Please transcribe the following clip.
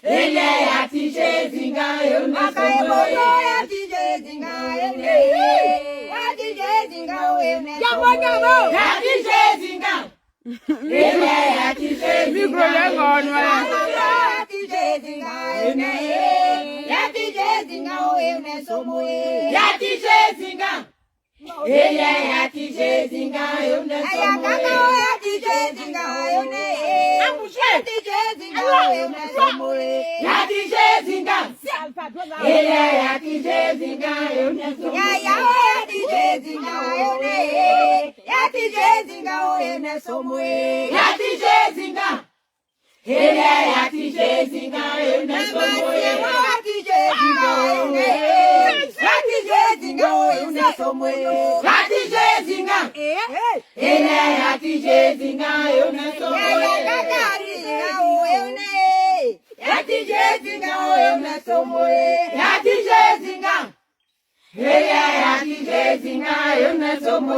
ele ati jezinga yo ne somo ati jezinga yo ne ati jezinga yo ne somo ati jezinga ele ati jezinga ati jezinga yo ne ati jezinga yo ne somo ati jezinga ele ati jezinga yo ne somo ati jezinga yo ne ati jezinga yo ne somo ati jezinga ele ati jezinga yo ne somo ati jezinga yo ne ati jezinga yo ne somo ati jezinga ele ati jezinga yo ne somo ati jezinga yo ne ati jezinga yo ne somo ati jezinga ele ati jezinga yo ne somo ati jezinga yo ne somo ati jezinga ele ati jezinga yo ne somo